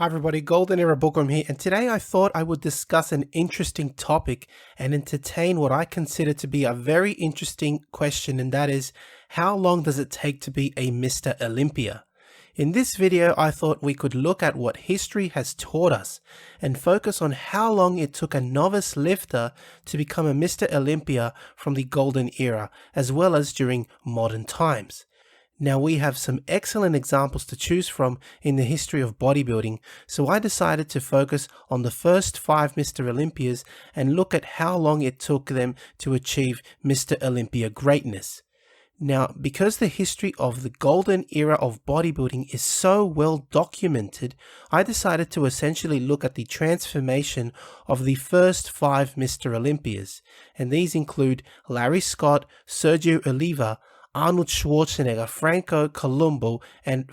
Hi everybody, Golden Era Bookworm here, and today I thought I would discuss an interesting topic and entertain what I consider to be a very interesting question, and that is, how long does it take to be a Mr. Olympia? In this video, I thought we could look at what history has taught us and focus on how long it took a novice lifter to become a Mr. Olympia from the Golden Era, as well as during modern times. Now, we have some excellent examples to choose from in the history of bodybuilding, so I decided to focus on the first 5 Mr. Olympias and look at how long it took them to achieve Mr. Olympia greatness. Now, because the history of the golden era of bodybuilding is so well documented, I decided to essentially look at the transformation of the first 5 Mr. Olympias, and these include Larry Scott, Sergio Oliva, Arnold Schwarzenegger, Franco Colombo, and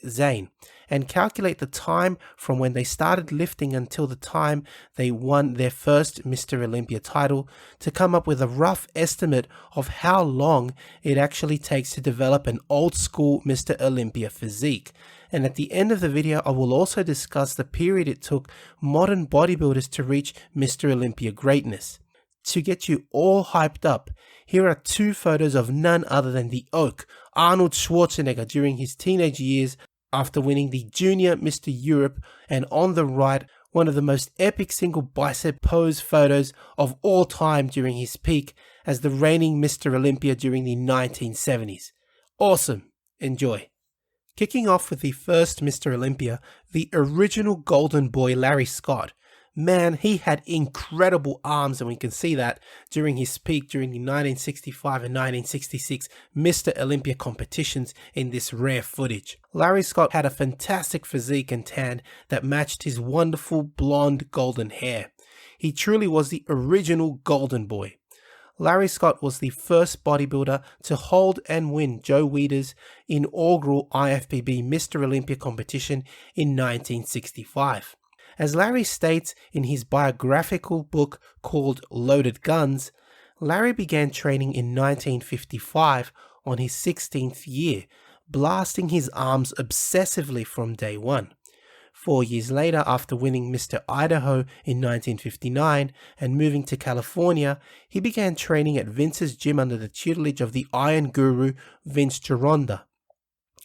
Zane, and calculate the time from when they started lifting until the time they won their first Mr. Olympia title to come up with a rough estimate of how long it actually takes to develop an old school Mr. Olympia physique. And at the end of the video, I will also discuss the period it took modern bodybuilders to reach Mr. Olympia greatness. To get you all hyped up, here are 2 photos of none other than the Oak, Arnold Schwarzenegger, during his teenage years after winning the Junior Mr. Europe, and on the right, one of the most epic single bicep pose photos of all time during his peak as the reigning Mr. Olympia during the 1970s. Awesome! Enjoy! Kicking off with the first Mr. Olympia, the original golden boy Larry Scott. Man, he had incredible arms, and we can see that during his peak during the 1965 and 1966 Mr. Olympia competitions in this rare footage. Larry Scott had a fantastic physique and tan that matched his wonderful blonde golden hair. He truly was the original golden boy. Larry Scott was the first bodybuilder to hold and win Joe Weider's inaugural IFBB Mr. Olympia competition in 1965. As Larry states in his biographical book called Loaded Guns, Larry began training in 1955 on his 16th year, blasting his arms obsessively from day one. 4 years later, after winning Mr. Idaho in 1959 and moving to California, he began training at Vince's gym under the tutelage of the Iron Guru Vince Gironda.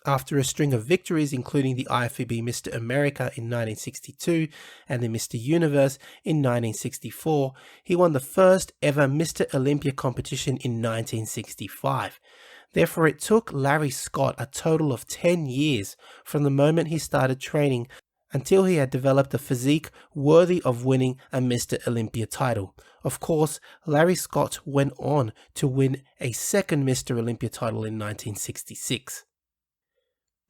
After a string of victories, including the IFBB Mr. America in 1962 and the Mr. Universe in 1964, he won the first ever Mr. Olympia competition in 1965. Therefore, it took Larry Scott a total of 10 years from the moment he started training until he had developed a physique worthy of winning a Mr. Olympia title. Of course, Larry Scott went on to win a second Mr. Olympia title in 1966.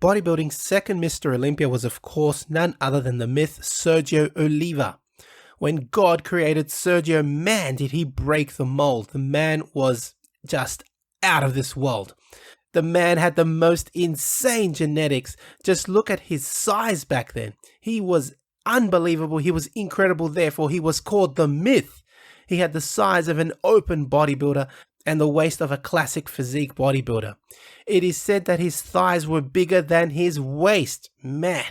Bodybuilding's second Mr. Olympia was, of course, none other than the myth Sergio Oliva. When God created Sergio, man, did he break the mold. The man was just out of this world. The man had the most insane genetics. Just look at his size back then. He was unbelievable. He was incredible. Therefore, he was called the myth. He had the size of an open bodybuilder and the waist of a classic physique bodybuilder. It is said that his thighs were bigger than his waist. Man.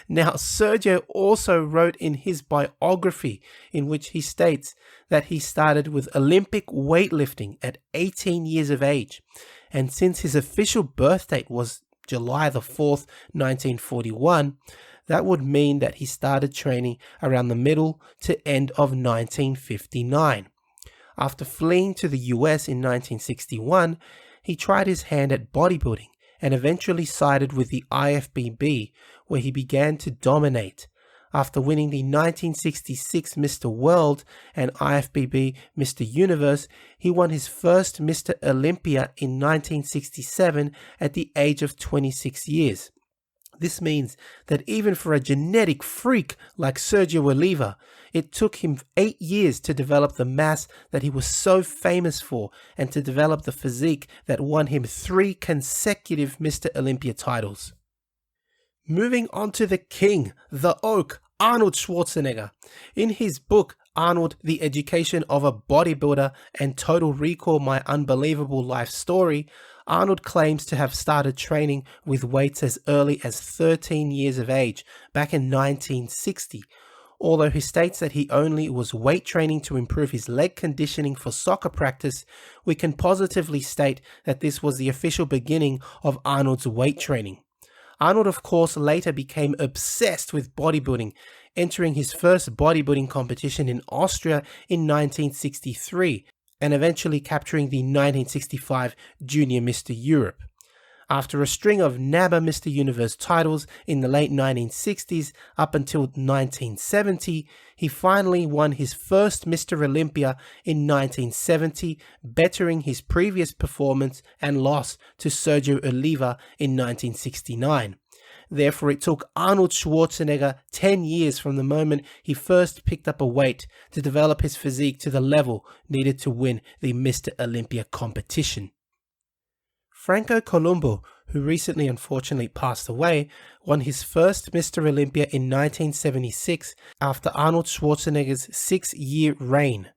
Now, Sergio also wrote in his biography, in which he states that he started with Olympic weightlifting at 18 years of age. And since his official birth date was July the 4th, 1941, that would mean that he started training around the middle to end of 1959. After fleeing to the US in 1961, he tried his hand at bodybuilding and eventually sided with the IFBB, where he began to dominate. After winning the 1966 Mr. World and IFBB Mr. Universe, he won his first Mr. Olympia in 1967 at the age of 26 years. This means that even for a genetic freak like Sergio Oliva, it took him 8 years to develop the mass that he was so famous for and to develop the physique that won him 3 consecutive Mr. Olympia titles. Moving on to the king, the Oak, Arnold Schwarzenegger. In his book, Arnold, The Education of a Bodybuilder and Total Recall, My Unbelievable Life Story, Arnold claims to have started training with weights as early as 13 years of age, back in 1960, although he states that he only was weight training to improve his leg conditioning for soccer practice. We can positively state that this was the official beginning of Arnold's weight training. Arnold, of course, later became obsessed with bodybuilding, entering his first bodybuilding competition in Austria in 1963, and eventually capturing the 1965 Junior Mr. Europe. After a string of NABBA Mr. Universe titles in the late 1960s up until 1970, he finally won his first Mr. Olympia in 1970, bettering his previous performance and loss to Sergio Oliva in 1969. Therefore, it took Arnold Schwarzenegger 10 years from the moment he first picked up a weight to develop his physique to the level needed to win the Mr. Olympia competition. Franco Colombo, who recently unfortunately passed away, won his first Mr. Olympia in 1976 after Arnold Schwarzenegger's 6-year reign.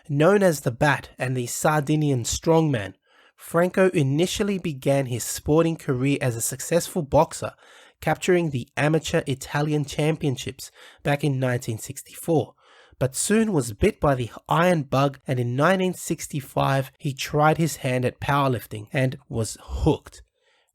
Known as the Bat and the Sardinian Strongman, Franco initially began his sporting career as a successful boxer, capturing the amateur Italian championships back in 1964. But soon was bit by the iron bug, and in 1965 he tried his hand at powerlifting and was hooked.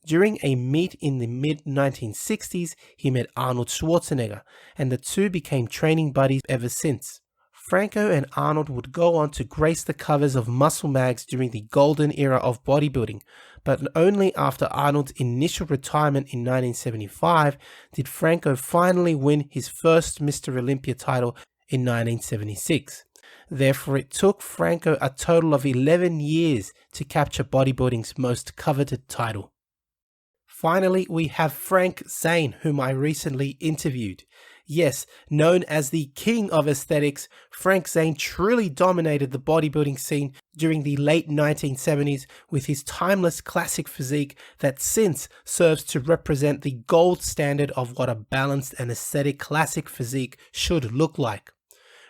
During a meet in the mid-1960s, he met Arnold Schwarzenegger, and the two became training buddies ever since. Franco and Arnold would go on to grace the covers of muscle mags during the golden era of bodybuilding, but only after Arnold's initial retirement in 1975 did Franco finally win his first Mr. Olympia title in 1976. Therefore, it took Franco a total of 11 years to capture bodybuilding's most coveted title. Finally, we have Frank Zane, whom I recently interviewed. Yes, known as the king of aesthetics, Frank Zane truly dominated the bodybuilding scene during the late 1970s with his timeless classic physique that since serves to represent the gold standard of what a balanced and aesthetic classic physique should look like.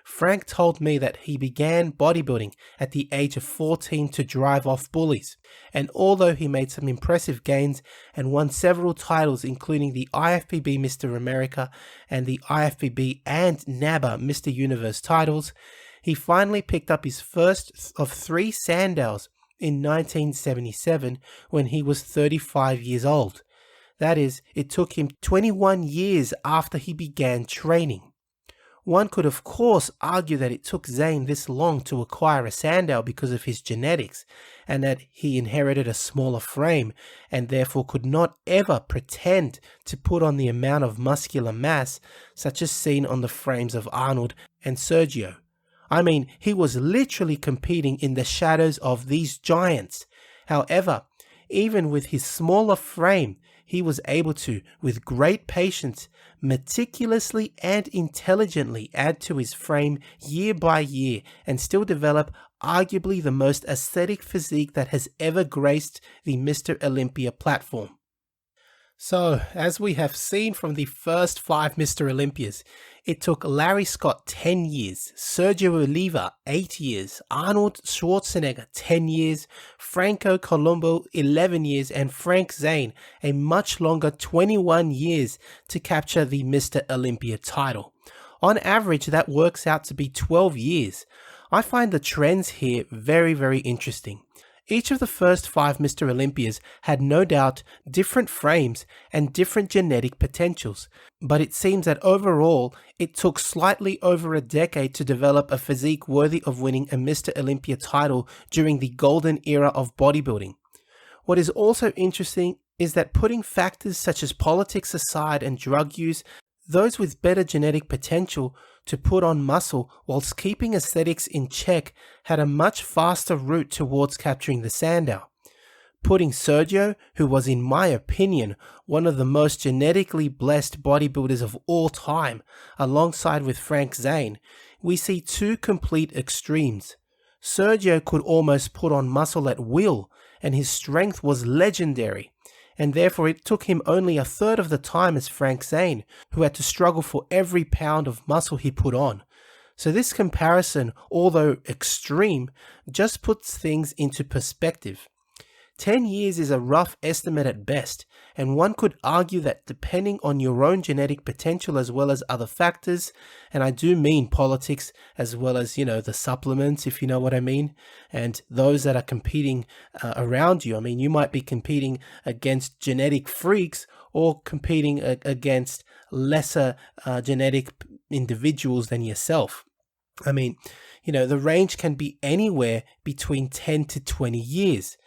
Frank told me that he began bodybuilding at the age of 14 to drive off bullies, and although he made some impressive gains and won several titles including the IFBB Mr. America and the IFBB and NABBA Mr. Universe titles, he finally picked up his first of 3 Sandals in 1977 when he was 35 years old. That is, it took him 21 years after he began training. One could of course argue that it took Zane this long to acquire a Sandow because of his genetics, and that he inherited a smaller frame and therefore could not ever pretend to put on the amount of muscular mass such as seen on the frames of Arnold and Sergio. I mean, he was literally competing in the shadows of these giants. However, even with his smaller frame, he was able to, with great patience, meticulously and intelligently add to his frame year by year and still develop arguably the most aesthetic physique that has ever graced the Mr. Olympia platform. So, as we have seen from the first 5 Mr. Olympias, it took Larry Scott 10 years, Sergio Oliva 8 years, Arnold Schwarzenegger 10 years, Franco Colombo 11 years, and Frank Zane a much longer 21 years to capture the Mr. Olympia title. On average, that works out to be 12 years. I find the trends here very, very interesting. Each of the first 5 Mr. Olympias had no doubt different frames and different genetic potentials, but it seems that overall it took slightly over a decade to develop a physique worthy of winning a Mr. Olympia title during the golden era of bodybuilding. What is also interesting is that putting factors such as politics aside and drug use, those with better genetic potential to put on muscle whilst keeping aesthetics in check had a much faster route towards capturing the Sandow. Putting Sergio, who was in my opinion one of the most genetically blessed bodybuilders of all time, alongside with Frank Zane, we see 2 complete extremes. Sergio could almost put on muscle at will, and his strength was legendary, and therefore it took him only a third of the time as Frank Zane, who had to struggle for every pound of muscle he put on. So this comparison, although extreme, just puts things into perspective. 10 years is a rough estimate at best, and one could argue that depending on your own genetic potential as well as other factors, and I do mean politics as well as, the supplements, if you know what I mean, and those that are competing around you. I mean, you might be competing against genetic freaks or competing against lesser genetic individuals than yourself. I mean, the range can be anywhere between 10 to 20 years.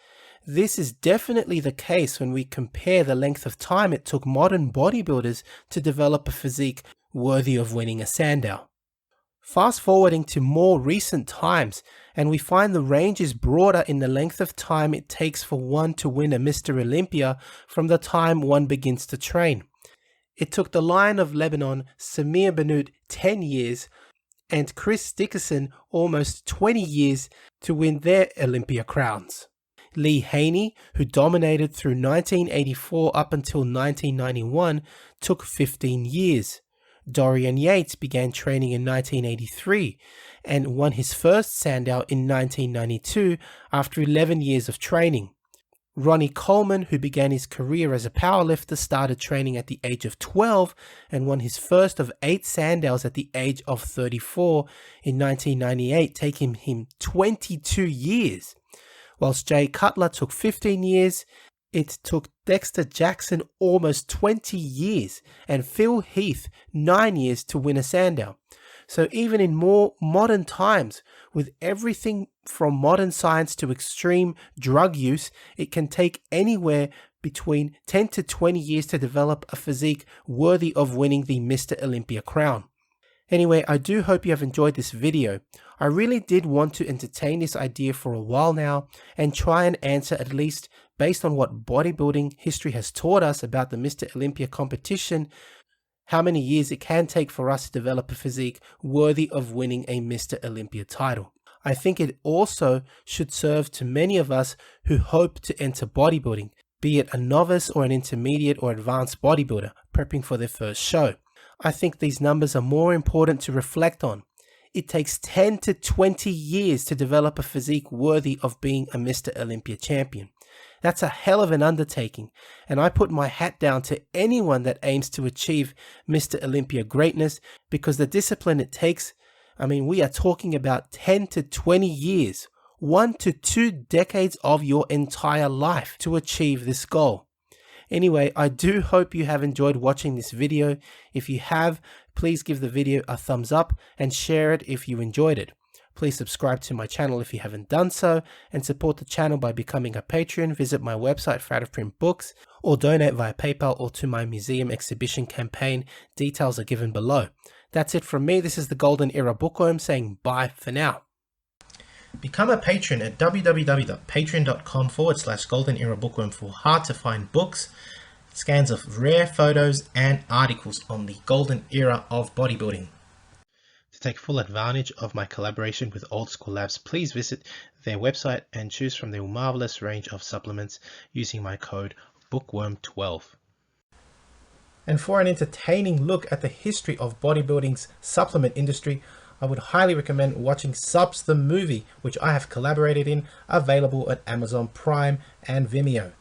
This is definitely the case when we compare the length of time it took modern bodybuilders to develop a physique worthy of winning a Sandow. Fast forwarding to more recent times, and we find the range is broader in the length of time it takes for one to win a Mr Olympia from the time one begins to train. It took the Lion of Lebanon, Samir Bannout, 10 years, and Chris Dickerson almost 20 years to win their Olympia crowns. Lee Haney, who dominated through 1984 up until 1991, took 15 years. Dorian Yates began training in 1983 and won his first Sandow in 1992 after 11 years of training. Ronnie Coleman, who began his career as a powerlifter, started training at the age of 12 and won his first of 8 Sandows at the age of 34 in 1998, taking him 22 years. Whilst Jay Cutler took 15 years, it took Dexter Jackson almost 20 years and Phil Heath 9 years to win a Sandow. So even in more modern times, with everything from modern science to extreme drug use, it can take anywhere between 10 to 20 years to develop a physique worthy of winning the Mr. Olympia crown. Anyway, I do hope you have enjoyed this video. I really did want to entertain this idea for a while now and try and answer, at least based on what bodybuilding history has taught us about the Mr. Olympia competition, how many years it can take for us to develop a physique worthy of winning a Mr. Olympia title. I think it also should serve to many of us who hope to enter bodybuilding, be it a novice or an intermediate or advanced bodybuilder prepping for their first show. I think these numbers are more important to reflect on. It takes 10 to 20 years to develop a physique worthy of being a Mr. Olympia champion. That's a hell of an undertaking, and I put my hat down to anyone that aims to achieve Mr. Olympia greatness, because the discipline it takes, we are talking about 10 to 20 years, 1 to 2 decades of your entire life to achieve this goal. Anyway, I do hope you have enjoyed watching this video. If you have, please give the video a thumbs up and share it if you enjoyed it. Please subscribe to my channel if you haven't done so, and support the channel by becoming a patron. Visit my website for out-of-print books, or donate via PayPal or to my museum exhibition campaign. Details are given below. That's it from me. This is the Golden Era Bookworm saying bye for now. Become a patron at www.patreon.com/Golden Era Bookworm for hard to find books, scans of rare photos and articles on the golden era of bodybuilding. To take full advantage of my collaboration with Old School Labs, please visit their website and choose from their marvelous range of supplements using my code BOOKWORM12. And for an entertaining look at the history of bodybuilding's supplement industry, I would highly recommend watching Subs the Movie, which I have collaborated in, available at Amazon Prime and Vimeo.